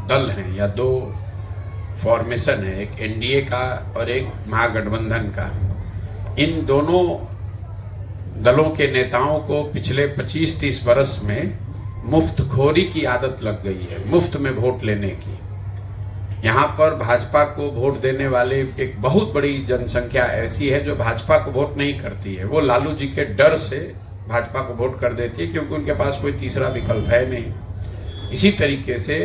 दल हैं या दो फॉर्मेशन है, एक एनडीए का और एक महागठबंधन का। इन दोनों दलों के नेताओं को पिछले 25-30 वर्ष में मुफ्तखोरी की आदत लग गई है, मुफ्त में वोट लेने की। यहाँ पर भाजपा को वोट देने वाले एक बहुत बड़ी जनसंख्या ऐसी है जो भाजपा को वोट नहीं करती है। वो लालू जी के डर से भाजपा को वोट कर देती है, क्योंकि उनके पास कोई तीसरा विकल्प है नहीं। इसी तरीके से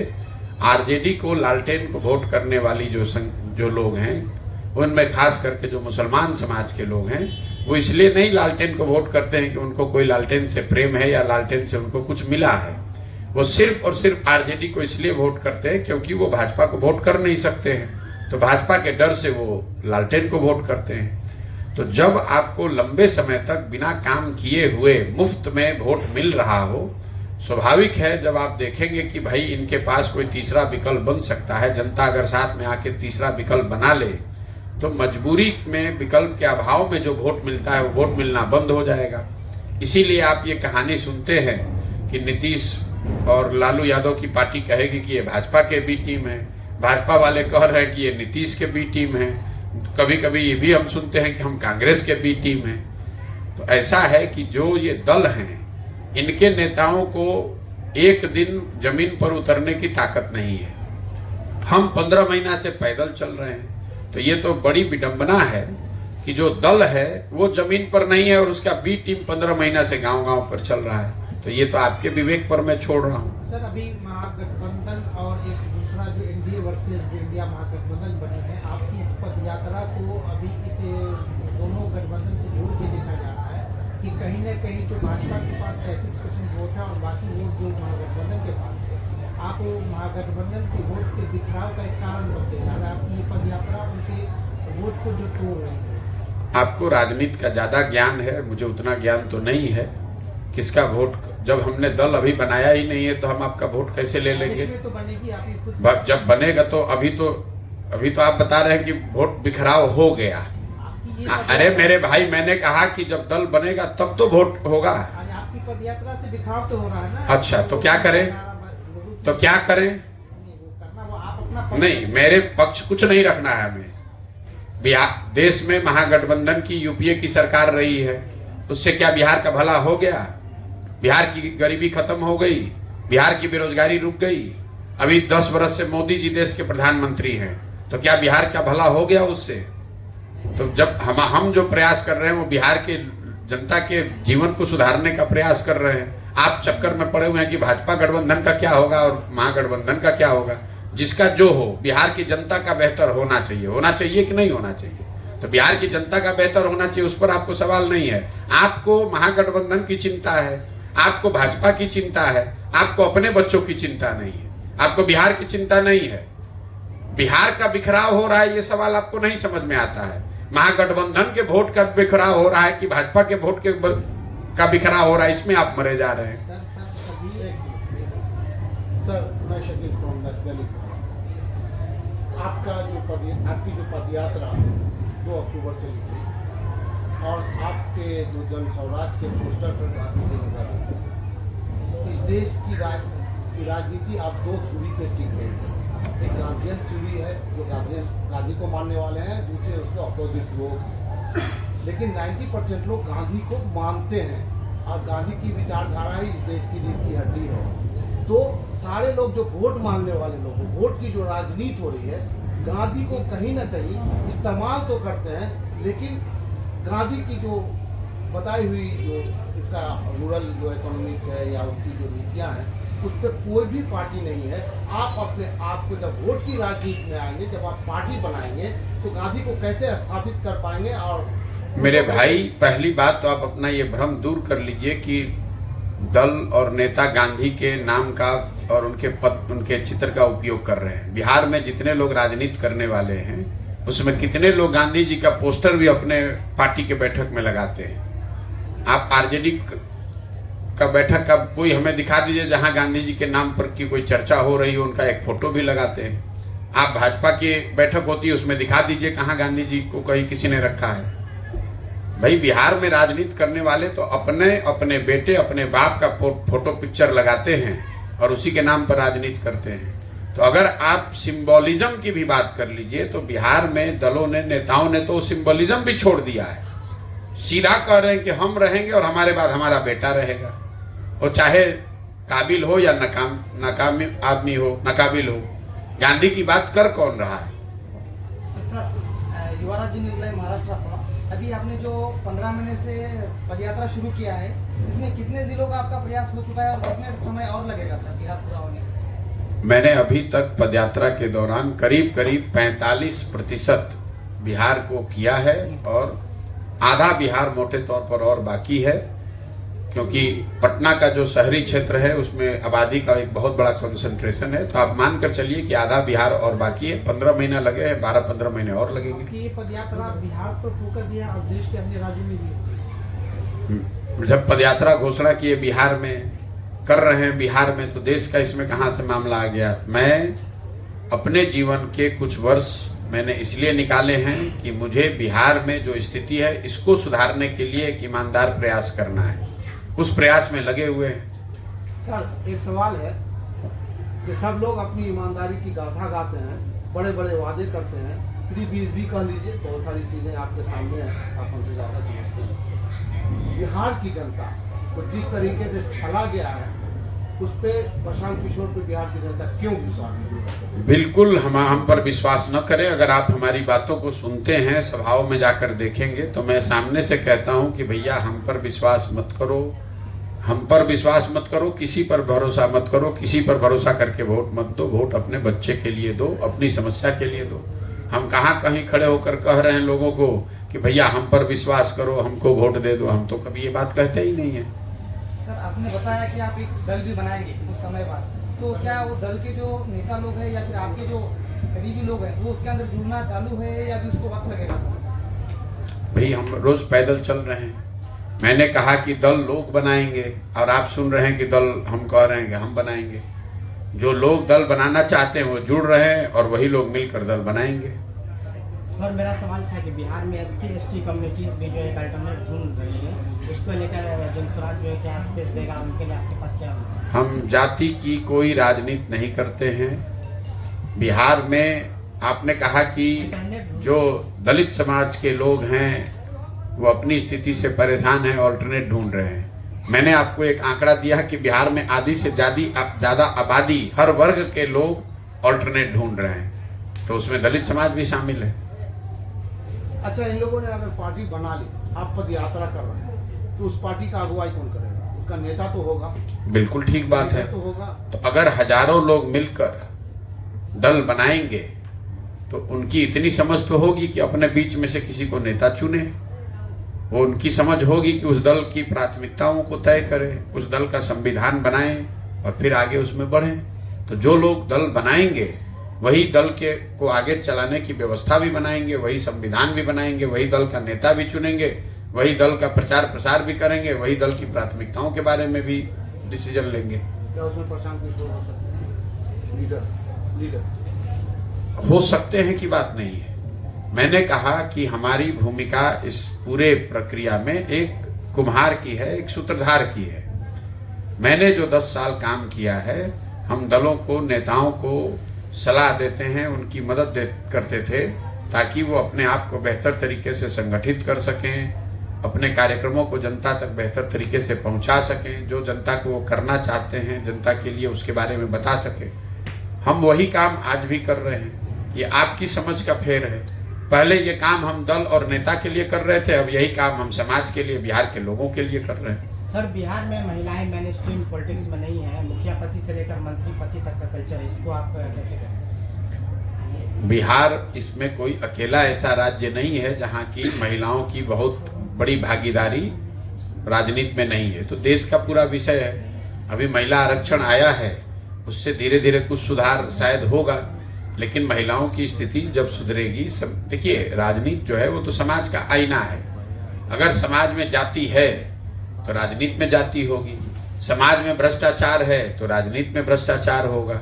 आरजेडी को, लालटेन को वोट करने वाली जो लोग हैं, उनमें खास करके जो मुसलमान समाज के लोग हैं, वो इसलिए नहीं लालटेन को वोट करते हैं कि उनको कोई लालटेन से प्रेम है या लालटेन से उनको कुछ मिला है। वो सिर्फ और सिर्फ आरजेडी को इसलिए वोट करते हैं क्योंकि वो भाजपा को वोट कर नहीं सकते हैं, तो भाजपा के डर से वो लालटेन को वोट करते हैं। तो जब आपको लंबे समय तक बिना काम किए हुए मुफ्त में वोट मिल रहा हो, स्वाभाविक है जब आप देखेंगे कि भाई इनके पास कोई तीसरा विकल्प बन सकता है, जनता अगर साथ में आके तीसरा विकल्प बना ले, तो मजबूरी में, विकल्प के अभाव में जो वोट मिलता है वो वोट मिलना बंद हो जाएगा। इसीलिए आप ये कहानी सुनते हैं कि नीतीश और लालू यादव की पार्टी कहेगी कि ये भाजपा के बी टीम है, भाजपा वाले कह रहे हैं कि ये नीतीश के बी टीम है, कभी कभी ये भी हम सुनते हैं कि हम कांग्रेस के बी टीम है। तो ऐसा है कि जो ये दल हैं, इनके नेताओं को एक दिन जमीन पर उतरने की ताकत नहीं है। हम 15 महीना से पैदल चल रहे हैं, तो ये तो बड़ी विडंबना है कि जो दल है वो जमीन पर नहीं है और उसका बी टीम 15 महीना से गांव-गांव पर चल रहा है। तो ये तो आपके विवेक पर मैं छोड़ रहा हूँ। सर, अभी महागठबंधन और एक दूसरा जो एनडीए वर्सेस जो इंडिया महागठबंधन बनी है, आपकी इस पद यात्रा को अभी इस दोनों गठबंधन से जोड़ के देखा जा रहा है कि कहीं न कहीं जो भाजपा के पास 33% वोट है और बाकी वोट जो महागठबंधन के पास है, आप महागठबंधन के वोट के बिखराव का एक कारण बनते जा रहा है। आपकी ये पद यात्रा उनके वोट को जो तोड़ रही है। आपको राजनीति का ज्यादा ज्ञान है, मुझे उतना ज्ञान तो नहीं है। किसका वोट, जब हमने दल अभी बनाया ही नहीं है तो हम आपका वोट कैसे ले लेंगे? तो बनेगी, आपने खुद जब बनेगा तो अभी तो आप बता रहे हैं कि वोट बिखराव हो गया। अरे मेरे भाई, मैंने कहा कि जब दल बनेगा तब तो वोट होगा। आपकी पदयात्रा से बिखराव तो हो रहा है ना। अच्छा, तो क्या करें? तो क्या करें? नहीं, मेरे पक्ष कुछ नहीं रखना है हमें। बिहार देश में महागठबंधन की, यूपीए की सरकार रही है, उससे क्या बिहार का भला हो गया? बिहार की गरीबी खत्म हो गई, बिहार की बेरोजगारी रुक गई। अभी 10 वर्ष से मोदी जी देश के प्रधानमंत्री हैं, तो क्या बिहार का भला हो गया उससे? तो जब हम जो प्रयास कर रहे हैं वो बिहार के जनता के जीवन को सुधारने का प्रयास कर रहे हैं। आप चक्कर में पड़े हुए हैं कि भाजपा गठबंधन का क्या होगा और महागठबंधन का क्या होगा। जिसका जो हो, बिहार की जनता का बेहतर होना चाहिए कि नहीं होना चाहिए? तो बिहार की जनता का बेहतर होना चाहिए, उस पर आपको सवाल नहीं है। आपको महागठबंधन की चिंता है, आपको भाजपा की चिंता है, आपको अपने बच्चों की चिंता नहीं है, आपको बिहार की चिंता नहीं है। बिहार का बिखराव हो रहा है, ये सवाल आपको नहीं समझ में आता है। महागठबंधन के वोट का बिखराव हो रहा है कि भाजपा के वोट का बिखराव हो रहा है, इसमें आप मरे जा रहे हैं। आपकी जो पदयात्रा 2 अक्टूबर से निकली और आपके जो जन स्वराज के पोस्टर पर गांधी जी नजर आते हैं, इस देश की राजनीति आप 2 दूरी पे टिक गई है। एक गांधीयन थ्योरी है जो गांधी को मानने वाले हैं, दूसरे उसके अपोजिट लोग। लेकिन 90% लोग गांधी को मानते हैं और गांधी की विचारधारा ही इस देश की रीढ़ की हड्डी है। तो सारे लोग जो वोट मांगने वाले लोग, वोट की जो राजनीति हो रही है, गांधी को कहीं ना कहीं इस्तेमाल तो करते हैं, लेकिन गांधी की जो बताई हुई जो इसका रूरल जो इकोनॉमिक्स है या उसकी जो नीतियाँ हैं, उस पर कोई भी पार्टी नहीं है। आप अपने आप को जब वोट की राजनीति में आएंगे, जब आप पार्टी बनाएंगे, तो गांधी को कैसे स्थापित कर पाएंगे? और मेरे भाई, पहली बात तो आप अपना ये भ्रम दूर कर लीजिए कि दल और नेता गांधी के नाम का और उनके चित्र का उपयोग कर रहे हैं। बिहार में जितने लोग राजनीति करने वाले हैं, उसमें कितने लोग गांधी जी का पोस्टर भी अपने पार्टी के बैठक में लगाते हैं। आप आरजेडी का बैठक का कोई हमें दिखा दीजिए जहां गांधी जी के नाम पर की कोई चर्चा हो रही हो, उनका एक फोटो भी लगाते हैं। आप भाजपा की बैठक होती है, उसमें दिखा दीजिए कहां गांधी जी को कहीं किसी ने रखा है। भाई, बिहार में राजनीति करने वाले तो अपने बेटे, अपने बाप का फोटो पिक्चर लगाते हैं और उसी के नाम पर राजनीति करते हैं। तो अगर आप सिंबोलिज्म की भी बात कर लीजिए तो बिहार में दलों ने, नेताओं ने तो सिंबोलिज्म भी छोड़ दिया है। सीधा कह रहे हैं कि हम रहेंगे और हमारे बाद हमारा बेटा रहेगा, वो चाहे काबिल हो या नाकाम आदमी हो, नाकाबिल हो। गांधी की बात कर कौन रहा है? सर, युवराज जी निकला है महाराष्ट्र का। अभी आपने जो 15 महीने से पदयात्रा शुरू किया है, इसमें कितने जिलों का आपका प्रयास हो चुका है और कितने समय और लगेगा सर बिहार पूरा होने में? मैंने अभी तक पदयात्रा के दौरान करीब 45% बिहार को किया है और आधा बिहार मोटे तौर पर और बाकी है, क्योंकि पटना का जो शहरी क्षेत्र है उसमें आबादी का एक बहुत बड़ा कंसंट्रेशन है। तो आप मानकर चलिए कि आधा बिहार और बाकी है। 15 महीना लगे हैं, 12-15 महीने और लगेंगे। ये पदयात्रा बिहार पर फोकस है और देश के अन्य राज्यों में भी? जब पदयात्रा घोषणा किए बिहार में, कर रहे हैं बिहार में, तो देश का इसमें कहां से मामला आ गया? मैं अपने जीवन के कुछ वर्ष मैंने इसलिए निकाले हैं कि मुझे बिहार में जो स्थिति है इसको सुधारने के लिए एक ईमानदार प्रयास करना है। उस प्रयास में लगे हुए हैं। सर, एक सवाल है कि सब लोग अपनी ईमानदारी की गाथा गाते हैं, बड़े बड़े वादे करते हैं, फ्री बीज भी कह लीजिए, बहुत सारी चीजें आपके सामने हैं, आप हमसे ज्यादा समझते हैं। बिहार की जनता को जिस तरीके से छला गया है, उस पे प्रशांत किशोर पे बिहार की जनता क्यों विश्वास नहीं करती? बिल्कुल हम पर विश्वास न करें। अगर आप हमारी बातों को सुनते हैं, सभाओं में जाकर देखेंगे, तो मैं सामने से कहता हूं कि भैया हम पर विश्वास मत करो, हम पर विश्वास मत करो, किसी पर भरोसा मत करो, किसी पर भरोसा करके वोट मत दो। वोट अपने बच्चे के लिए दो, अपनी समस्या के लिए दो। हम कहाँ कहीं खड़े होकर कह रहे हैं लोगों को कि भैया हम पर विश्वास करो, हमको वोट दे दो। हम तो कभी ये बात कहते ही नहीं है। सर, आपने बताया कि आप एक दल भी बनाएंगे कुछ समय बाद, तो क्या वो दल के जो नेता लोग हैं या फिर आपके जो करीबी लोग हैं वो उसके अंदर जुड़ना चालू है या भी उसको वक्त लगेगा? भाई हम रोज पैदल चल रहे हैं। मैंने कहा कि दल लोग बनाएंगे और आप सुन रहे हैं कि दल हम कह रहे हैं कि हम बनाएंगे। जो लोग दल बनाना चाहते हैं वो जुड़ रहे हैं और वही लोग मिलकर दल बनाएंगे। सर, मेरा सवाल था कि बिहार में SC/ST कम्युनिटीज भी जो है अल्टरनेट ढूंढ रही है, उसको लेकर जनसुराज जो है क्या स्पेस देगा उनके लिए? आपके पास क्या? हम जाति की कोई राजनीति नहीं करते हैं। बिहार में आपने कहा कि जो दलित समाज के लोग हैं वो अपनी स्थिति से परेशान हैं, ऑल्टरनेट ढूंढ रहे हैं। मैंने आपको एक आंकड़ा दिया कि बिहार में आधी से ज्यादा आबादी, हर वर्ग के लोग ऑल्टरनेट ढूंढ रहे हैं, तो उसमें दलित समाज भी शामिल है। अच्छा, इन लोगों ने अगर पार्टी बना ली, आप पद यात्रा कर रहे हैं, तो उस पार्टी का अगुवाई कौन करेगा? उसका नेता तो होगा। बिल्कुल ठीक बात है। तो होगा। तो अगर हजारों लोग मिलकर दल बनाएंगे तो उनकी इतनी समझ तो होगी कि अपने बीच में से किसी को नेता चुने। वो उनकी समझ होगी कि उस दल की प्राथमिकताओं को तय करें, उस दल का संविधान बनाएं और फिर आगे उसमें बढ़ें। तो जो लोग दल बनाएंगे वही दल के को आगे चलाने की व्यवस्था भी बनाएंगे, वही संविधान भी बनाएंगे, वही दल का नेता भी चुनेंगे, वही दल का प्रचार प्रसार भी करेंगे, वही दल की प्राथमिकताओं के बारे में भी डिसीजन लेंगे। क्या उसमें प्रशांत किशोर हो सकते हैं? लीडर हो सकते हैं कि बात नहीं है। मैंने कहा कि हमारी भूमिका इस पूरे प्रक्रिया में एक कुम्हार की है, एक सूत्रधार की है। मैंने जो 10 साल काम किया है, हम दलों को, नेताओं को सलाह देते हैं, उनकी मदद करते थे ताकि वो अपने आप को बेहतर तरीके से संगठित कर सकें, अपने कार्यक्रमों को जनता तक बेहतर तरीके से पहुंचा सकें, जो जनता को वो करना चाहते हैं जनता के लिए उसके बारे में बता सकें। हम वही काम आज भी कर रहे हैं। ये आपकी समझ का फेर है। पहले ये काम हम दल और नेता के लिए कर रहे थे, अब यही काम हम समाज के लिए, बिहार के लोगों के लिए कर रहे हैं। सर, बिहार में महिलाएं मेन स्ट्रीम पॉलिटिक्स में नहीं है, मुखिया पति से लेकर मंत्री पति तक का कल्चर है, इसको आप कैसे करें? बिहार इसमें कोई अकेला ऐसा राज्य नहीं है जहां की महिलाओं की बहुत बड़ी भागीदारी राजनीति में नहीं है। तो देश का पूरा विषय है। अभी महिला आरक्षण आया है, उससे धीरे धीरे कुछ सुधार शायद होगा, लेकिन महिलाओं की स्थिति जब सुधरेगी, देखिए राजनीति जो है वो तो समाज का आईना है। अगर समाज में जाति है तो राजनीति में जाति होगी, समाज में भ्रष्टाचार है तो राजनीति में भ्रष्टाचार होगा,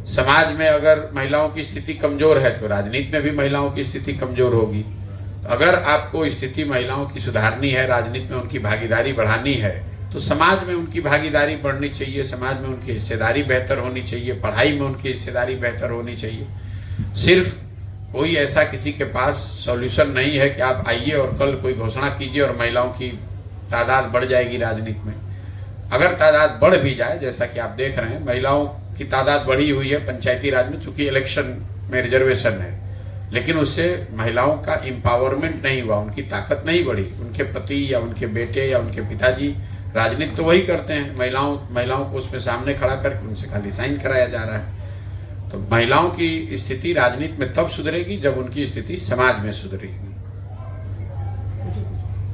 समाज में अगर महिलाओं की स्थिति कमजोर है तो राजनीति में भी महिलाओं की स्थिति कमजोर होगी। तो अगर आपको स्थिति महिलाओं की सुधारनी है, राजनीति में उनकी भागीदारी बढ़ानी है, तो समाज में उनकी भागीदारी बढ़नी चाहिए, समाज में उनकी हिस्सेदारी बेहतर होनी चाहिए, पढ़ाई में उनकी हिस्सेदारी बेहतर होनी चाहिए। सिर्फ कोई ऐसा किसी के पास सॉल्यूशन नहीं है कि आप आइए और कल कोई घोषणा कीजिए और महिलाओं की तादाद बढ़ जाएगी राजनीति में। अगर तादाद बढ़ भी जाए, जैसा कि आप देख रहे हैं महिलाओं की तादाद बढ़ी हुई है पंचायती राज में, चूंकि इलेक्शन में रिजर्वेशन है, लेकिन उससे महिलाओं का एम्पावरमेंट नहीं हुआ, उनकी ताकत नहीं बढ़ी। उनके पति या उनके बेटे या उनके पिताजी राजनीति तो वही करते हैं, महिलाओं को उसमें सामने खड़ा करके उनसे खाली साइन कराया जा रहा है। तो महिलाओं की स्थिति राजनीति में तब सुधरेगी जब उनकी स्थिति समाज में सुधरेगी।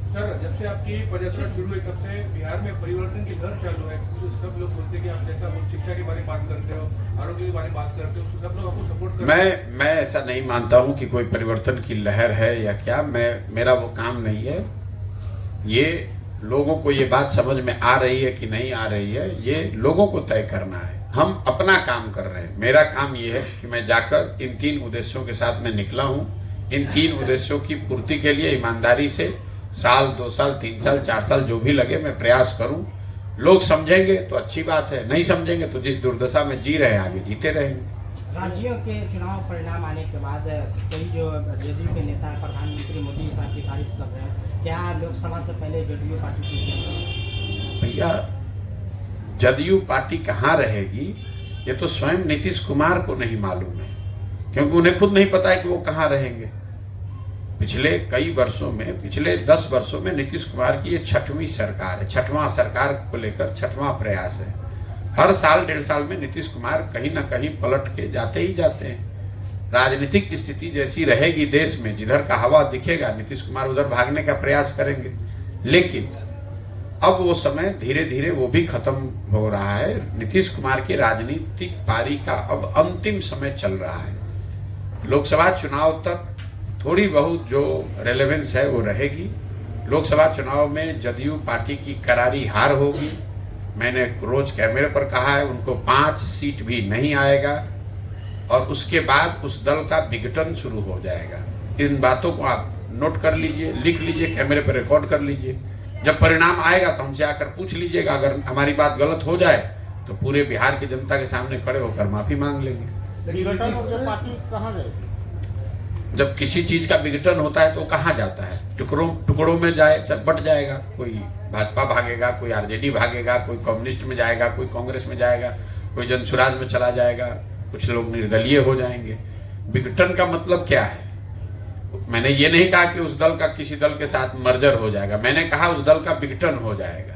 सर, जब से आपकी पदयात्रा शुरू हुई तब से बिहार में परिवर्तन की लहर चालू है। तो सब लोग बोलते हैं कि आप जैसा शिक्षा के बारे में बात करते हो, आरोग्य के बारे में बात करते हो, सब लोग आपको सपोर्ट करते हैं। मैं ऐसा नहीं मानता हूं कि कोई परिवर्तन की लहर है या क्या। मेरा वो काम नहीं है। ये लोगों को ये बात समझ में आ रही है कि नहीं आ रही है, ये लोगों को तय करना है। हम अपना काम कर रहे हैं। मेरा काम ये है कि मैं जाकर इन 3 उद्देश्यों के साथ मैं निकला हूं। इन 3 उद्देश्यों की पूर्ति के लिए ईमानदारी से साल, 2 साल, 3 साल, 4 साल जो भी लगे मैं प्रयास करूं। लोग समझेंगे तो अच्छी बात है, नहीं समझेंगे तो जिस दुर्दशा में जी रहे हैं आगे जीते रहेंगे। राज्यों के चुनाव परिणाम आने के बाद कई जो जदयू के नेता हैं प्रधानमंत्री मोदी साहब की तारीफ कर रहे हैं, क्या लोकसभा से पहले जदयू पार्टी की? भैया, जदयू पार्टी कहाँ रहेगी ये तो स्वयं नीतीश कुमार को नहीं मालूम है, क्योंकि उन्हें खुद नहीं पता है कि वो कहाँ रहेंगे। पिछले कई वर्षों में, पिछले 10 वर्षों में नीतीश कुमार की ये 6वीं सरकार है। 6वां सरकार को लेकर 6वां प्रयास है। हर साल 1.5 साल में नीतीश कुमार कहीं ना कहीं पलट के जाते ही जाते हैं। राजनीतिक स्थिति जैसी रहेगी देश में, जिधर का हवा दिखेगा नीतीश कुमार उधर भागने का प्रयास करेंगे। लेकिन अब वो समय धीरे धीरे वो भी खत्म हो रहा है। नीतीश कुमार की राजनीतिक पारी का अब अंतिम समय चल रहा है। लोकसभा चुनाव तक थोड़ी बहुत जो रेलेवेंस है वो रहेगी। लोकसभा चुनाव में जदयू पार्टी की करारी हार होगी। मैंने रोज कैमरे पर कहा है, उनको 5 सीट भी नहीं आएगा और उसके बाद उस दल का विघटन शुरू हो जाएगा। इन बातों को आप नोट कर लीजिए, लिख लीजिए, कैमरे पर रिकॉर्ड कर लीजिए। जब परिणाम आएगा तो हमसे आकर पूछ लीजिएगा। अगर हमारी बात गलत हो जाए तो पूरे बिहार की जनता के सामने खड़े होकर माफी मांग लेंगे। विघटन होकर पार्टी कहाँ रहेगी? जब किसी चीज का विघटन होता है तो कहाँ जाता है? टुकड़ों में बट जाएगा। कोई भाजपा भागेगा, कोई आरजेडी भागेगा, कोई कम्युनिस्ट में जाएगा, कोई कांग्रेस में जाएगा, कोई जनसुराज में चला जाएगा, कुछ लोग निर्दलीय हो जाएंगे। विघटन का मतलब क्या है? मैंने ये नहीं कहा कि उस दल का किसी दल के साथ मर्जर हो जाएगा, मैंने कहा उस दल का विघटन हो जाएगा।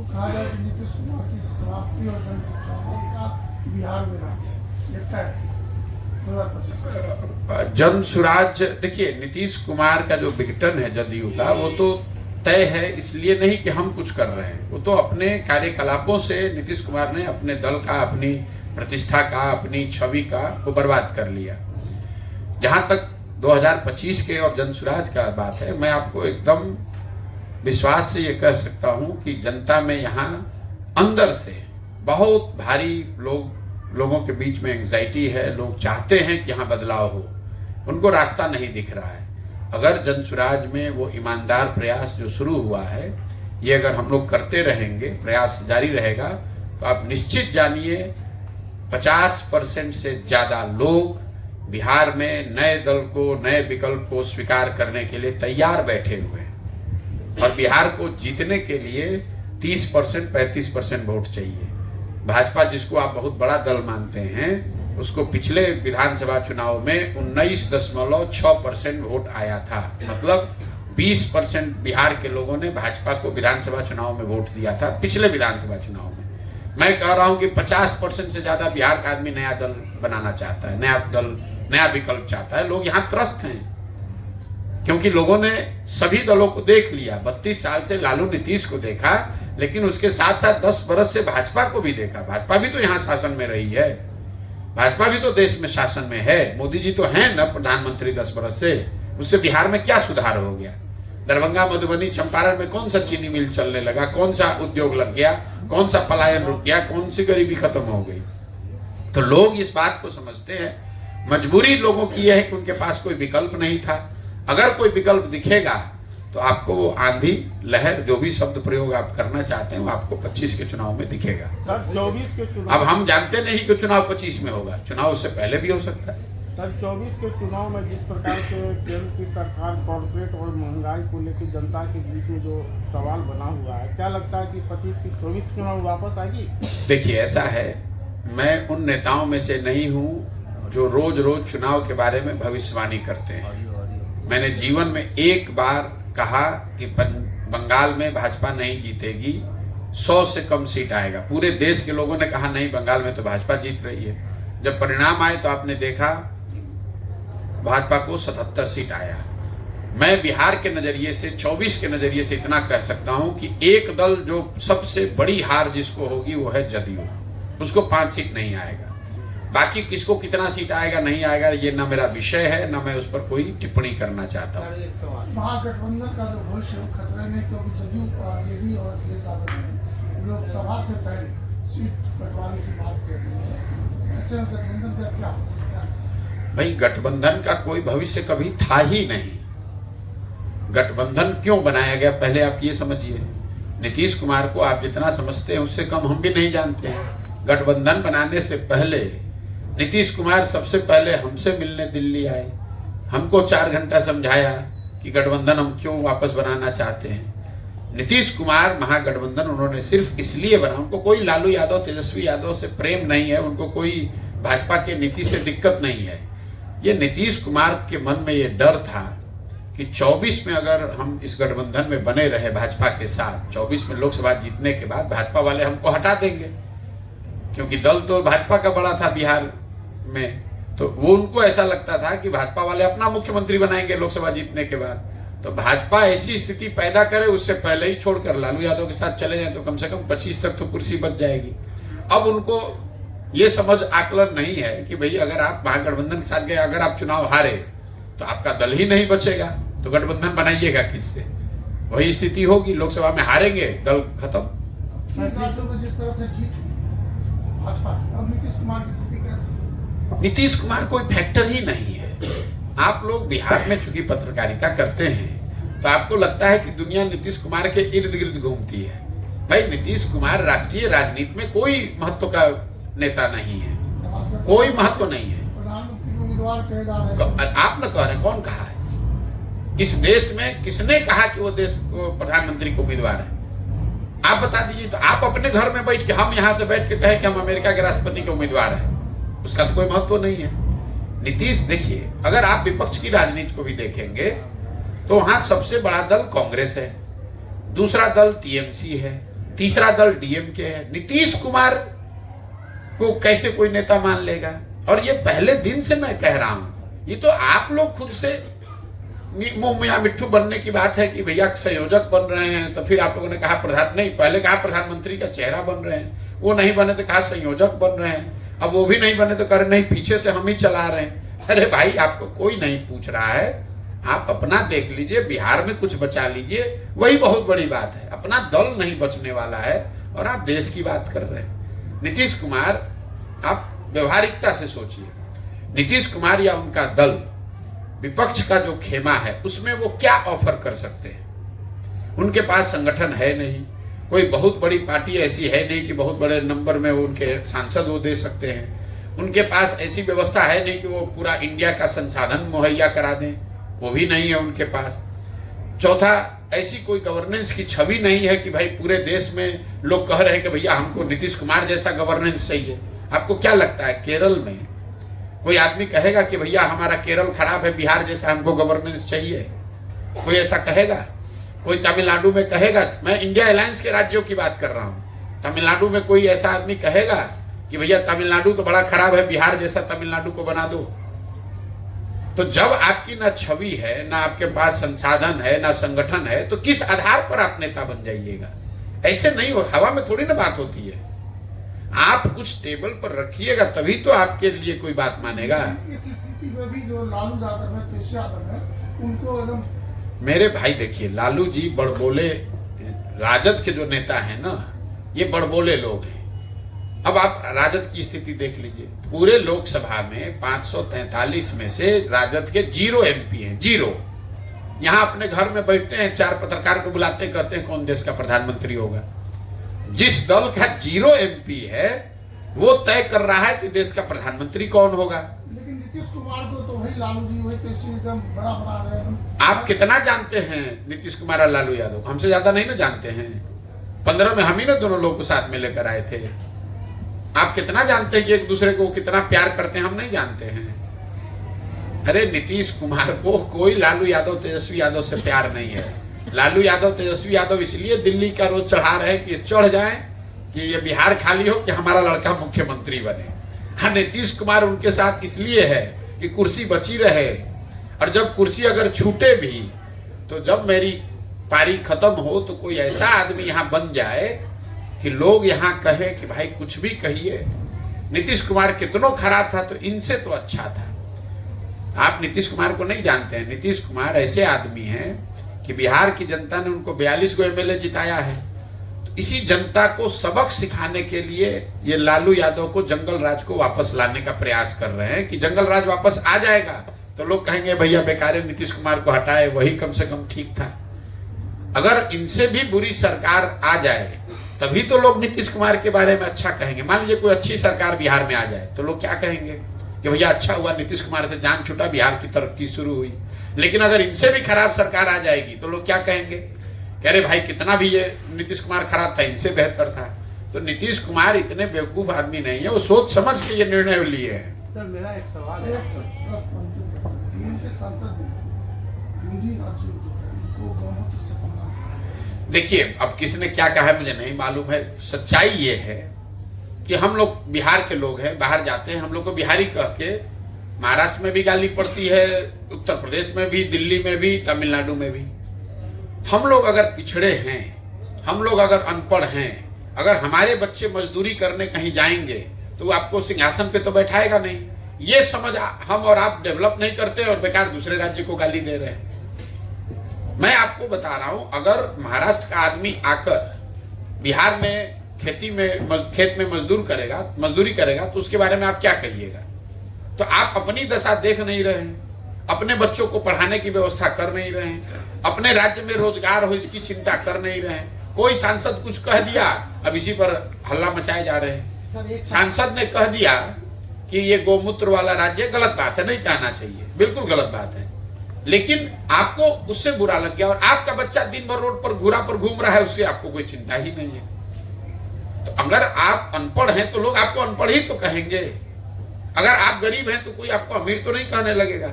कहा जाए कि नीतीश कुमार की समाप्ति और दल की क्रांति का बिहार में राज लगता है 2025। जन सुराज, देखिए नीतीश कुमार का जो विघटन है जदयू का, वो तो तय है। इसलिए नहीं कि हम कुछ कर रहे हैं, वो तो अपने कार्यकलापों से नीतीश कुमार ने अपने दल का, अपनी प्रतिष्ठा का, अपनी छवि का को बर्बाद कर लिया। जहां तक 2025 के और जनसुराज का बात है, मैं आपको एकदम विश्वास से ये कह सकता हूं कि जनता में यहाँ अंदर से बहुत भारी लोगों के बीच में एंग्जाइटी है। लोग चाहते हैं कि यहाँ बदलाव हो, उनको रास्ता नहीं दिख रहा है। अगर जनसुराज में वो ईमानदार प्रयास जो शुरू हुआ है, ये अगर हम लोग करते रहेंगे, प्रयास जारी रहेगा, तो आप निश्चित जानिए 50% से ज्यादा लोग बिहार में नए दल को, नए विकल्प को स्वीकार करने के लिए तैयार बैठे हुए हैं। और बिहार को जीतने के लिए 30%, 35% वोट चाहिए। भाजपा, जिसको आप बहुत बड़ा दल मानते हैं, उसको पिछले विधानसभा चुनाव में 19.6% वोट आया था। मतलब 20% बिहार के लोगों ने भाजपा को विधानसभा चुनाव में वोट दिया था पिछले विधानसभा चुनाव में। मैं कह रहा हूं कि 50% से ज्यादा बिहार का आदमी नया दल बनाना चाहता है, नया दल, नया विकल्प चाहता है। लोग यहाँ त्रस्त हैं क्योंकि लोगों ने सभी दलों को देख लिया। 32 साल से लालू नीतीश को देखा, लेकिन उसके साथ साथ 10 बरस से भाजपा को भी देखा। भाजपा भी तो यहाँ शासन में रही है, भाजपा भी तो देश में शासन में है। मोदी जी तो हैं न प्रधानमंत्री 10 बरस से। उससे बिहार में क्या सुधार हो गया? दरभंगा, मधुबनी, चंपारण में कौन सा चीनी मिल चलने लगा? कौन सा उद्योग लग गया? कौन सा पलायन रुक गया? कौन सी गरीबी खत्म हो गई? तो लोग इस बात को समझते हैं। मजबूरी लोगों की यह है कि उनके पास कोई विकल्प नहीं था। अगर कोई विकल्प दिखेगा तो आपको वो आंधी लहर जो भी शब्द प्रयोग आप करना चाहते हैं वो आपको 25 के चुनाव में दिखेगा। सर 24 के चुनाव, अब हम जानते नहीं कि चुनाव 25 में होगा, चुनाव उससे पहले भी हो सकता है। सर 24 के चुनाव में जिस प्रकार से केंद्र की सरकार कॉर्पोरेट और महंगाई को लेकर जनता के बीच में जो सवाल बना हुआ है, क्या लगता है कि 25 की 24 चुनाव वापस आएगी? देखिए ऐसा है, मैं उन नेताओं में से नहीं हूं जो रोज रोज चुनाव के बारे में भविष्यवाणी करते हैं। मैंने जीवन में एक बार कहा कि बंगाल में भाजपा नहीं जीतेगी, 100 से कम सीट आएगा। पूरे देश के लोगों ने कहा नहीं, बंगाल में तो भाजपा जीत रही है। जब परिणाम आए तो आपने देखा भाजपा को 77 सीट आया। मैं बिहार के नजरिए से, 24 के नजरिए से इतना कह सकता हूं कि एक दल जो सबसे बड़ी हार जिसको होगी वो है जदयू, उसको 5 सीट नहीं आएगा। बाकी किसको कितना सीट आएगा नहीं आएगा ये ना मेरा विषय है, ना मैं उस पर कोई टिप्पणी करना चाहता हूँ। एक सवाल, महागठबंधन का जो भविष्य है खतरे में, क्योंकि जदयू आरजेडी और अखिलेश यादव ने लोकसभा से पहले सीट बंटवारे की बात कर रही है। ऐसे में गठबंधन का क्या होगा? भाई गठबंधन का कोई भविष्य कभी था ही नहीं। गठबंधन क्यों बनाया गया पहले आप ये समझिए। नीतीश कुमार को आप जितना समझते हैं उससे कम हम भी नहीं जानते हैं। गठबंधन बनाने से पहले नीतीश कुमार सबसे पहले हमसे मिलने दिल्ली आए, हमको 4 घंटा समझाया कि गठबंधन हम क्यों वापस बनाना चाहते हैं। नीतीश कुमार महागठबंधन उन्होंने सिर्फ इसलिए बना, उनको कोई लालू यादव तेजस्वी यादव से प्रेम नहीं है, उनको कोई भाजपा के नीति से दिक्कत नहीं है। ये नीतीश कुमार के मन में ये डर था कि 24 में अगर हम इस गठबंधन में बने रहे भाजपा के साथ, 24 में लोकसभा जीतने के बाद भाजपा वाले हमको हटा देंगे, क्योंकि दल तो भाजपा का बड़ा था बिहार में। तो वो उनको ऐसा लगता था कि भाजपा वाले अपना मुख्यमंत्री बनाएंगे लोकसभा जीतने के बाद। तो भाजपा ऐसी स्थिति पैदा करे उससे पहले ही छोड़कर लालू यादव के साथ चले जाए तो कम से कम 25 तक तो कुर्सी बच जाएगी। अब उनको ये समझ आकलन नहीं है कि भाई अगर आप महागठबंधन के साथ गए, अगर आप चुनाव हारे तो आपका दल ही नहीं बचेगा, तो गठबंधन बनाइएगा किससे? वही स्थिति होगी, लोकसभा में हारेंगे, दल खत्म। जिस तरह से जीत भाजपा की, अब नीतीश कुमार की स्थिति कैसी? नीतीश कुमार कोई फैक्टर ही नहीं है। आप लोग बिहार में चूंकि पत्रकारिता करते हैं तो आपको लगता है कि दुनिया नीतीश कुमार के इर्द गिर्द घूमती है। भाई नीतीश कुमार राष्ट्रीय राजनीति में कोई महत्व का नेता नहीं है, कोई महत्व नहीं है। प्रधानमंत्री उम्मीदवार कहे जा रहे हैं। आप न कह रहे, कौन कहा है? इस देश में किसने कहा कि वो देश को प्रधानमंत्री को उम्मीदवार है? आप बता दीजिए। तो आप अपने घर में बैठ के, हम यहाँ से बैठ के कहें कि हम अमेरिका के राष्ट्रपति के उम्मीदवार हैं, उसका तो कोई महत्व नहीं है। नीतीश, देखिए अगर आप विपक्ष की राजनीति को भी देखेंगे तो वहां सबसे बड़ा दल कांग्रेस है, दूसरा दल टीएमसी है, तीसरा दल डीएमके है। नीतीश कुमार को कैसे कोई नेता मान लेगा? और ये पहले दिन से मैं कह रहा हूं, ये तो आप लोग खुद से मुंह मियां मिट्ठू बनने की बात है कि भैया संयोजक बन रहे हैं, तो फिर आप लोगों ने कहा प्रधान नहीं, पहले कहा प्रधानमंत्री का चेहरा बन रहे हैं, वो नहीं बने तो कहा संयोजक बन रहे हैं, अब वो भी नहीं बने तो कह रहे नहीं पीछे से हम ही चला रहे हैं। अरे भाई आपको कोई नहीं पूछ रहा है, आप अपना देख लीजिए, बिहार में कुछ बचा लीजिए, वही बहुत बड़ी बात है। अपना दल नहीं बचने वाला है और आप देश की बात कर रहे हैं। नीतीश कुमार, आप व्यवहारिकता से सोचिए, नीतीश कुमार या उनका दल विपक्ष का जो खेमा है उसमें वो क्या ऑफर कर सकते हैं? उनके पास संगठन है नहीं, कोई बहुत बड़ी पार्टी ऐसी है नहीं कि बहुत बड़े नंबर में उनके सांसद वो दे सकते हैं। उनके पास ऐसी व्यवस्था है नहीं कि वो पूरा इंडिया का संसाधन मुहैया करा दें, वो भी नहीं है उनके पास। चौथा, ऐसी कोई गवर्नेंस की छवि नहीं है कि भाई पूरे देश में लोग कह रहे हैं कि भैया हमको नीतीश कुमार जैसा गवर्नेंस चाहिए। आपको क्या लगता है केरल में कोई आदमी कहेगा कि भैया हमारा केरल खराब है, बिहार जैसा हमको गवर्नेंस चाहिए? कोई ऐसा कहेगा? कोई तमिलनाडु में कहेगा? मैं इंडिया अलायंस के राज्यों की बात कर रहा हूं। तमिलनाडु में कोई ऐसा आदमी कहेगा कि भैया तमिलनाडु तो बड़ा खराब है, बिहार जैसा तमिलनाडु को बना दो? तो जब आपकी ना छवि है, ना आपके पास संसाधन है, ना संगठन है, तो किस आधार पर आप नेता बन जाइएगा? ऐसे नहीं हो, हवा में थोड़ी ना बात होती है। आप कुछ टेबल पर रखिएगा तभी तो आपके लिए कोई बात मानेगा। इस स्थिति में भी जो लालू यादव है, तेजस्वी यादव है, उनको एकदम, मेरे भाई देखिए, लालू जी बड़बोले, राजद के जो नेता हैं ना, ये बड़बोले लोग हैं। अब आप राजद की स्थिति देख लीजिए, पूरे लोकसभा में 543 में से राजद के 0 MP हैं, 0। यहाँ अपने घर में बैठते हैं, 4 पत्रकार को बुलाते हैं, कहते हैं कौन देश का प्रधानमंत्री होगा। जिस दल का 0 MP है वो तय कर रहा है कि देश का प्रधानमंत्री कौन होगा। लेकिन नीतीश कुमार को तो वही लालू जी हुए तो एकदम बड़ा बना रहे हैं। आप कितना जानते हैं नीतीश कुमार और लालू यादव? हमसे ज्यादा नहीं ना जानते हैं। 15 में हम ही ना दोनों लोग को साथ में लेकर आए थे। आप कितना जानते हैं कि एक दूसरे को कितना प्यार करते हैं? हम नहीं जानते हैं। अरे नीतीश कुमार को कोई लालू यादव तेजस्वी यादव से प्यार नहीं है। लालू यादव तेजस्वी यादव इसलिए दिल्ली का रोज चढ़ा रहे हैं कि चढ़ जाए कि ये बिहार खाली हो कि हमारा लड़का मुख्यमंत्री बने। हाँ, नीतीश कुमार उनके साथ इसलिए है कि कुर्सी बची रहे, और जब कुर्सी अगर छूटे भी तो जब मेरी पारी खत्म हो तो कोई ऐसा आदमी यहाँ बन जाए कि लोग यहाँ कहे कि भाई कुछ भी कहिए, नीतीश कुमार कितना खराब था तो इनसे तो अच्छा था। आप नीतीश कुमार को नहीं जानते हैं। नीतीश कुमार ऐसे आदमी हैं कि बिहार की जनता ने उनको 42 गो MLA जिताया है। तो इसी जनता को सबक सिखाने के लिए ये लालू यादव को जंगल राज को वापस लाने का प्रयास कर रहे हैं कि जंगल राज वापस आ जाएगा तो लोग कहेंगे भैया बेकार है, नीतीश कुमार को हटाए, वही कम से कम ठीक था। अगर इनसे भी बुरी सरकार आ जाए तभी तो लोग नीतीश कुमार के बारे में अच्छा कहेंगे। मान लीजिए कोई अच्छी सरकार बिहार में आ जाए तो लोग क्या कहेंगे कि भैया अच्छा हुआ नीतीश कुमार से जान छूटा, बिहार की तरक्की शुरू हुई। लेकिन अगर इनसे भी खराब सरकार आ जाएगी तो लोग क्या कहेंगे कि अरे भाई कितना भी ये नीतीश कुमार खराब था, इनसे बेहतर था। तो नीतीश कुमार इतने बेवकूफ आदमी नहीं है, वो सोच समझ के ये निर्णय लिए हैं। सर मेरा एक सवाल है, के सांसद हिंदी राज्य जो है इसको बहुमत से बनना। देखिए, अब किसने क्या कहा है मुझे नहीं मालूम है। सच्चाई ये है कि हम लोग बिहार के लोग हैं, बाहर जाते हैं, हम लोग को बिहारी कह के महाराष्ट्र में भी गाली पड़ती है, उत्तर प्रदेश में भी, दिल्ली में भी, तमिलनाडु में भी। हम लोग अगर पिछड़े हैं, हम लोग अगर अनपढ़ हैं, अगर हमारे बच्चे मजदूरी करने कहीं जाएंगे तो आपको सिंहासन पे तो बैठाएगा नहीं। ये समझ हम और आप डेवलप नहीं करते और बेकार दूसरे राज्य को गाली दे रहे हैं। मैं आपको बता रहा हूं, अगर महाराष्ट्र का आदमी आकर बिहार में खेत में मजदूरी करेगा तो उसके बारे में आप क्या कहिएगा? तो आप अपनी दशा देख नहीं रहे हैं, अपने बच्चों को पढ़ाने की व्यवस्था कर नहीं रहे हैं, अपने राज्य में रोजगार हो इसकी चिंता कर नहीं रहे हैं। कोई सांसद कुछ कह दिया, अब इसी पर हल्ला मचाए जा रहे हैं। सांसद ने कह दिया कि ये गोमूत्र वाला राज्य, गलत बात है, नहीं कहना चाहिए, बिल्कुल गलत बात है, लेकिन आपको उससे बुरा लग गया और आपका बच्चा दिन भर रोड पर घूरा पर घूम रहा है, उससे आपको कोई चिंता ही नहीं है। तो अगर आप अनपढ़ हैं तो लोग आपको अनपढ़ ही तो कहेंगे। अगर आप गरीब हैं तो कोई आपको अमीर तो नहीं कहने लगेगा।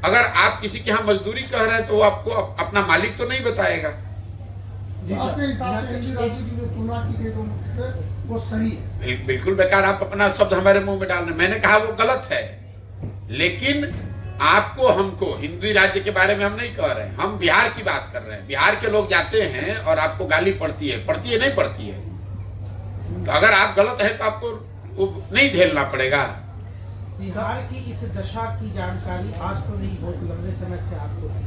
अगर आप किसी के यहाँ मजदूरी कह रहे हैं तो वो आपको अपना मालिक तो नहीं बताएगा। आपके हिसाब से हिंदी राज्य की जो तुलना की गई दोनों से वो सही है? बिल्कुल बेकार आप अपना शब्द हमारे मुंह में डाल रहे हैं। मैंने कहा वो गलत है, लेकिन आपको हमको हिंदी राज्य के बारे में हम नहीं कह रहे हैं, हम बिहार की बात कर रहे हैं। बिहार के लोग जाते हैं और आपको गाली पड़ती है नहीं पड़ती है। तो अगर आप गलत हैं तो आपको वो नहीं झेलना पड़ेगा। बिहार की इस दशा की जानकारी आज तो नहीं, बहुत लंबे समय से आपको थी,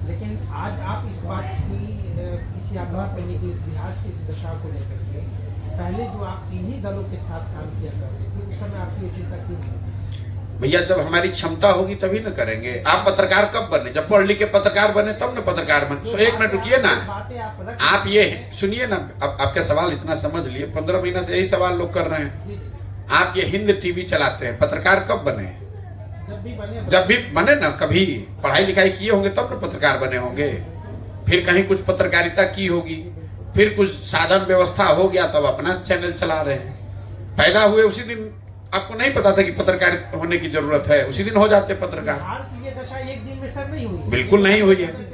लेकिन आज आप इस बात की किसी आधार पर कि इस बिहार की इस दशा को लेकर के पहले जो आप इन्हीं दलों के साथ काम किया करते थे उस समय आपकी चिंता क्यों नहीं? भैया जब हमारी क्षमता होगी तभी न करेंगे। आप पत्रकार कब बने? जब पढ़ लिख के पत्रकार बने तब न पत्रकार बने। तो एक मिनट रुकिए ना, आप ये सुनिए ना, अब आपका सवाल इतना समझ लिए, 15 महीना से यही सवाल लोग कर रहे हैं। आप ये हिंद टीवी चलाते हैं, पत्रकार कब बने? जब भी बने ना, कभी पढ़ाई लिखाई किए होंगे तब न पत्रकार बने होंगे, फिर कहीं कुछ पत्रकारिता की होगी, फिर कुछ साधन व्यवस्था हो गया तब अपना चैनल चला रहे हैं। पैदा हुए उसी दिन आपको नहीं पता था कि पत्रकार होने की जरूरत है, उसी दिन हो जाते पत्रकार। बिहार की ये दशा एक दिन में सर नहीं हुई, बिल्कुल नहीं हुई है।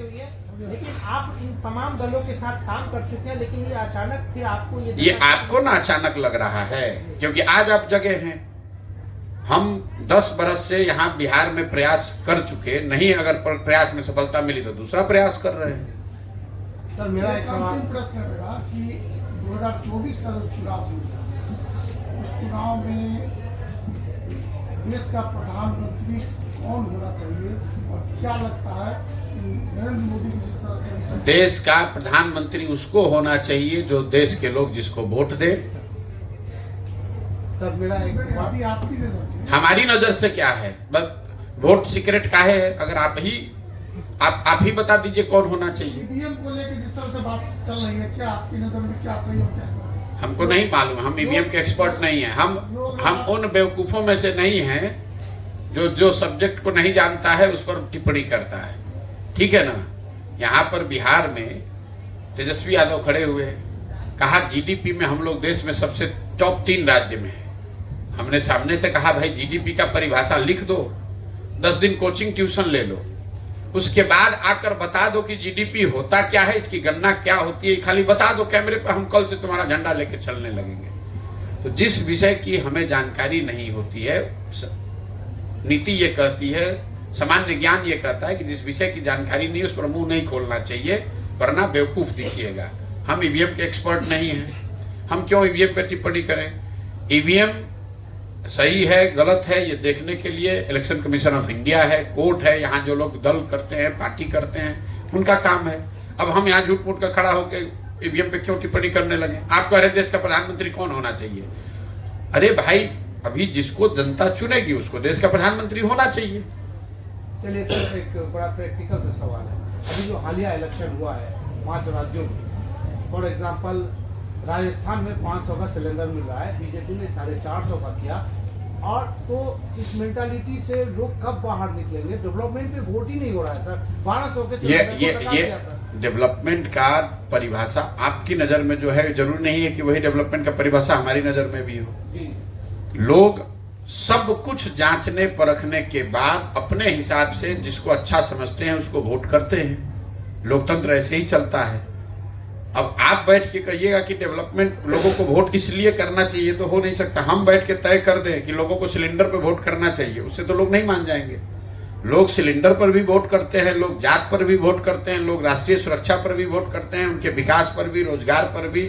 लेकिन आप इन तमाम दलों के साथ काम कर चुके हैं, लेकिन ये अचानक फिर आपको ये आपको ना अचानक लग रहा है, क्योंकि आज आप जगह हैं। हम 10 बरस से यहाँ बिहार में प्रयास कर चुके नहीं, अगर प्रयास में सफलता मिली तो दूसरा प्रयास कर रहे हैं। सर मेरा एक सवाल, अंतिम प्रश्न है मेरा कि 2024 का जो चुनाव हुआ, उस चुनाव में देश का प्रधानमंत्री कौन होना चाहिए और क्या लगता है नरेंद्र मोदी जिस तरह से देश का प्रधानमंत्री उसको होना चाहिए जो देश के लोग जिसको वोट दे। सर मेरा एक अभी आपकी नजर में हमारी नजर से क्या है, बस वोट सीक्रेट का है। अगर आप ही आप ही बता दीजिए कौन होना चाहिए। ईवीएम को लेकर जिस तरह से बात चल रही है, क्या आपकी नजर में क्या सही और क्या गलत? हमको नहीं मालूम, हम ईवीएम के एक्सपर्ट नहीं हैं। हम उन बेवकूफों में से नहीं हैं जो सब्जेक्ट को नहीं जानता है उस पर टिप्पणी करता है, ठीक है ना। यहाँ पर बिहार में तेजस्वी यादव खड़े हुए, कहा जीडीपी में हम लोग देश में सबसे टॉप 3 राज्य में है। हमने सामने से कहा भाई जीडीपी का परिभाषा लिख दो, 10 दिन कोचिंग ट्यूशन ले लो, उसके बाद आकर बता दो कि जीडीपी होता क्या है, इसकी गणना क्या होती है, खाली बता दो कैमरे पर, हम कल से तुम्हारा झंडा लेके चलने लगेंगे। तो जिस विषय की हमें जानकारी नहीं होती है, नीति ये कहती है, सामान्य ज्ञान ये कहता है कि जिस विषय की जानकारी नहीं उस पर मुंह नहीं खोलना चाहिए, वरना बेवकूफ दिखिएगा। हम ईवीएम के एक्सपर्ट नहीं हैं, हम क्यों ईवीएम पर टिप्पणी करें। ईवीएम सही है गलत है ये देखने के लिए इलेक्शन कमीशन ऑफ इंडिया है, कोर्ट है, यहाँ जो लोग दल करते हैं, पार्टी करते हैं, उनका काम है। अब हम यहाँ झूठ मूठ का खड़ा होकर ईवीएम पे क्यों टिप्पणी करने लगे। आप कह रहे देश का प्रधानमंत्री कौन होना चाहिए। अरे भाई, अभी जिसको जनता चुनेगी उसको देश का प्रधानमंत्री होना चाहिए। चलिए सर, एक बड़ा प्रैक्टिकल सा सवाल है। अभी जो हालिया इलेक्शन हुआ है 5 राज्यों में, फॉर एग्जांपल राजस्थान में 500 का सिलेंडर मिल रहा है, बीजेपी ने 450 का किया, और तो इस मेंटालिटी से लोग कब बाहर निकलेंगे। डेवलपमेंट पे वोट ही नहीं हो रहा है सर। 1200 के ये डेवलपमेंट का परिभाषा आपकी नजर में जो है, जरूरी नहीं है कि वही डेवलपमेंट का परिभाषा हमारी नजर में भी हो। जी। लोग सब कुछ जांचने परखने के बाद अपने हिसाब से जिसको अच्छा समझते हैं उसको वोट करते हैं। लोकतंत्र ऐसे ही चलता है। अब आप बैठ के कहिएगा कि डेवलपमेंट लोगों को वोट इसलिए करना चाहिए, तो हो नहीं सकता। हम बैठ के तय कर दें कि लोगों को सिलेंडर पे वोट करना चाहिए, उससे तो लोग नहीं मान जाएंगे। लोग सिलेंडर पर भी वोट करते हैं, लोग जात पर भी वोट करते हैं, लोग राष्ट्रीय सुरक्षा पर भी वोट करते हैं, उनके विकास पर भी, रोजगार पर भी,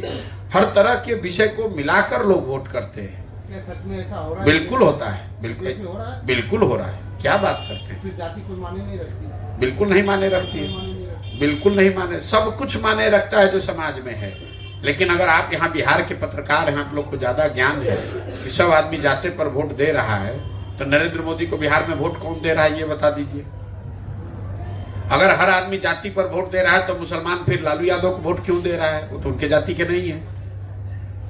हर तरह के विषय को मिलाकर लोग वोट करते हैं। क्या सच में ऐसा हो रहा है? बिल्कुल होता है, बिल्कुल देश में हो रहा है? बिल्कुल हो रहा है। क्या बात करते हैं। फिर जाति कोई माने नहीं रखती। बिल्कुल नहीं माने रखती है, बिल्कुल नहीं माने, सब कुछ माने रखता है जो समाज में है। लेकिन अगर आप यहाँ बिहार के पत्रकार हैं, आप लोग को ज्यादा ज्ञान है कि सब आदमी जाते पर वोट दे रहा है, तो नरेंद्र मोदी को बिहार में वोट कौन दे रहा है ये बता दीजिए। अगर हर आदमी जाति पर वोट दे रहा है तो मुसलमान फिर लालू यादव को वोट क्यों दे रहा है, वो तो उनके जाति के नहीं है।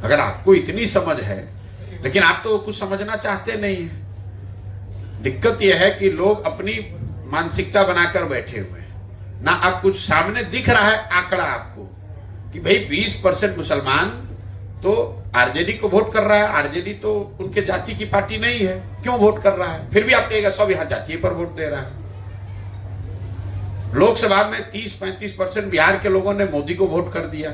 अगर आपको इतनी समझ है, लेकिन आप तो कुछ समझना चाहते नहीं है। दिक्कत यह है कि लोग अपनी मानसिकता बनाकर बैठे हुए हैं ना। अब कुछ सामने दिख रहा है आंकड़ा आपको कि भाई 20% मुसलमान तो आरजेडी को वोट कर रहा है। आरजेडी तो उनके जाति की पार्टी नहीं है, क्यों वोट कर रहा है। फिर भी आप कहेगा सब यहाँ जाति पर वोट दे रहा है। लोकसभा में 30-35% बिहार के लोगों ने मोदी को वोट कर दिया।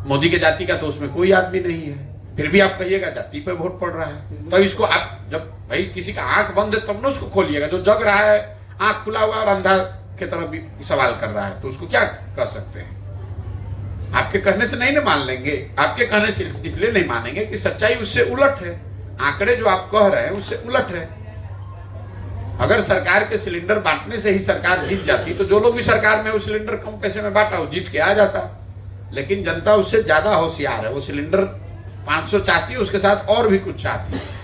मोदी के जाति का तो उसमें कोई आदमी नहीं है, फिर भी आप कहिएगा जाति पे वोट पड़ रहा है। तो इसको आप जब भाई किसी का आंख बंद है तब ना उसको खोलिएगा। जो जग रहा है आंख खुला हुआ और अंधा के तरफ भी सवाल कर रहा है, तो उसको क्या कर सकते हैं। आपके कहने से नहीं ना मान लेंगे। आपके कहने से इसलिए नहीं मानेंगे कि सच्चाई उससे उलट है। आंकड़े जो आप कह रहे हैं उससे उलट है। अगर सरकार के सिलेंडर बांटने से ही सरकार जीत जाती तो जो लोग भी सरकार में वो सिलेंडर कम पैसे में बांटा वो जीत के आ जाता। लेकिन जनता उससे ज्यादा होशियार है। वो सिलेंडर 500 चाहती है, उसके साथ और भी कुछ चाहती है।